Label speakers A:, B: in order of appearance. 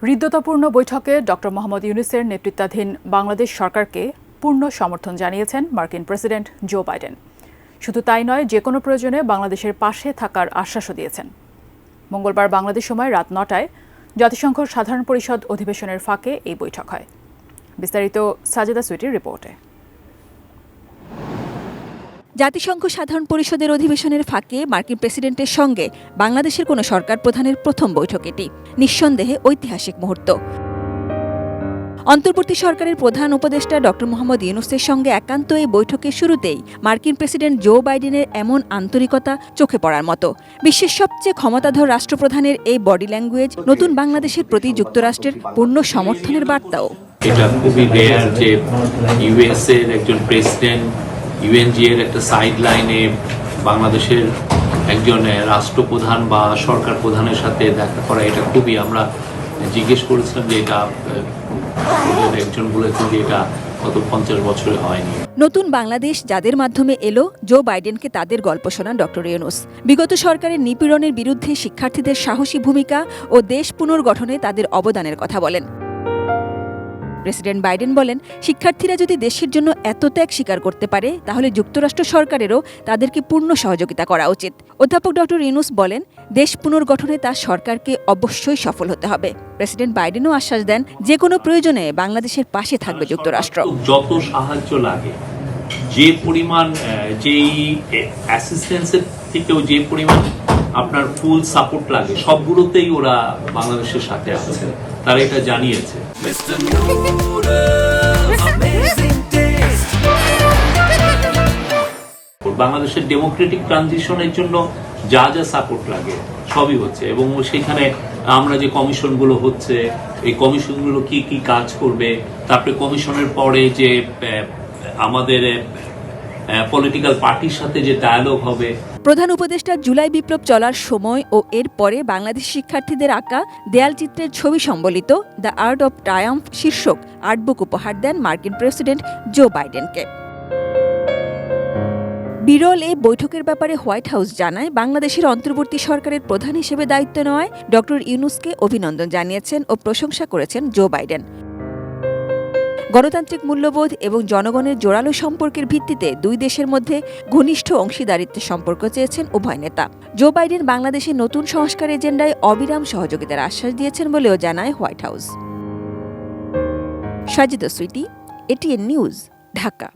A: হৃদ্যতাপূর্ণ বৈঠকে ডক্টর মোহাম্মদ ইউনূসের নেতৃত্বাধীন বাংলাদেশ সরকারকে পূর্ণ সমর্থন জানিয়েছেন মার্কিন প্রেসিডেন্ট জো বাইডেন। শুধু তাই নয়, যেকোনো প্রয়োজনে বাংলাদেশের পাশে থাকার আশ্বাসও দিয়েছেন। মঙ্গলবার বাংলাদেশ সময় রাত ৯টায় জাতিসংঘ সাধারণ পরিষদ অধিবেশনের ফাঁকে এই বৈঠক হয়। বিস্তারিত সাজেদা সুইটির রিপোর্টে।
B: জাতিসংঘ সাধারণ পরিষদের অধিবেশনের ফাঁকে মার্কিন প্রেসিডেন্টের সঙ্গে বাংলাদেশের কোনো সরকার প্রধানের প্রথম বৈঠক এটি। নিঃসন্দেহে ঐতিহাসিক মুহূর্ত। অন্তর্বর্তী সরকারের প্রধান উপদেষ্টা ডক্টর মোহাম্মদ ইউনূসের সঙ্গে একান্ত এই বৈঠকের শুরুতেই মার্কিন প্রেসিডেন্ট জো বাইডেনের এমন আন্তরিকতা চোখে পড়ার মতো। বিশ্বের সবচেয়ে ক্ষমতাধর রাষ্ট্রপ্রধানের এই বডি ল্যাঙ্গুয়েজ নতুন বাংলাদেশের প্রতি যুক্তরাষ্ট্রের পূর্ণ সমর্থনের বার্তাও।
C: এটা খুবই রেয়ার যে ইউএস এর একজন প্রেসিডেন্ট ইউএনজি এর একটা সাইড লাইনে বাংলাদেশের একজন রাষ্ট্রপ্রধান বা সরকার প্রধানের সাথে দেখা করা, এটা খুবই, আমরা জিজ্ঞেস করেছিলাম যে এটা একজন বলেছেন যে এটা গত 50 বছরে হয়নি।
B: নতুন বাংলাদেশ যাদের মাধ্যমে এলো, জো বাইডেনকে তাদের গল্প শোনান ডক্টর ইউনূস। বিগত সরকারের নিপীড়নের বিরুদ্ধে শিক্ষার্থীদের সাহসী ভূমিকা ও দেশ পুনর্গঠনে তাদের অবদানের কথা বলেন। প্রেসিডেন্ট বাইডেন বলেন, শিক্ষার্থীরা যদি দেশের জন্য এত ত্যাগ স্বীকার করতে পারে, তাহলে যুক্তরাষ্ট্র সরকারেরও তাদেরকে পূর্ণ সহযোগিতা করা উচিত। অধ্যাপক ডক্টর ইউনূস বলেন, দেশ পুনর্গঠনে তার সরকারকে অবশ্যই সফল হতে হবে। প্রেসিডেন্ট বাইডেনও আশ্বাস দেন, যে কোনো প্রয়োজনে বাংলাদেশের পাশে থাকবে যুক্তরাষ্ট্র।
C: যত সাহায্য লাগে, যে পরিমাণ, যেই অ্যাসিস্ট্যান্সের থেকেও যে পরিমাণ আপনার ফুল সাপোর্ট লাগে, সবগুলোতেই ওরা বাংলাদেশের সাথে আছে, তারা এটা জানিয়েছে। বাংলাদেশের ডেমোক্রেটিক ট্রানজিশনের জন্য যা যা সাপোর্ট লাগে সবই হচ্ছে, এবং সেখানে আমরা যে কমিশনগুলো হচ্ছে, এই কমিশনগুলো কি কি কাজ করবে, তারপরে কমিশনের পরে যে আমাদের পলিটিক্যাল পার্টির সাথে যে ডায়ালগ হবে।
B: প্রধান উপদেষ্টা জুলাই বিপ্লব চলার সময় ও এর পরে বাংলাদেশ শিক্ষার্থীদের আঁকা দেয়ালচিত্রের ছবি সম্বলিত দ্য আর্ট অব ট্রায়াম্ফ শীর্ষক আর্টবুক উপহার দেন মার্কিন প্রেসিডেন্ট জো বাইডেনকে। বিরল এই বৈঠকের ব্যাপারে হোয়াইট হাউস জানায়, বাংলাদেশের অন্তর্বর্তী সরকারের প্রধান হিসেবে দায়িত্ব নেওয়ায় ডক্টর ইউনূসকে অভিনন্দন জানিয়েছেন ও প্রশংসা করেছেন জো বাইডেন। গণতান্ত্রিক মূল্যবোধ এবং জনগণের জোরালো সম্পর্কের ভিত্তিতে দুই দেশের মধ্যে ঘনিষ্ঠ অংশীদারিত্বের সম্পর্ক চেয়েছেন উভয় নেতা। জো বাইডেন বাংলাদেশের নতুন সংস্কার এজেন্ডায় অবিরাম সহযোগিতার আশ্বাস দিয়েছেন বলেও জানায় White House. Sajeda Sweety, ATN News, Dhaka.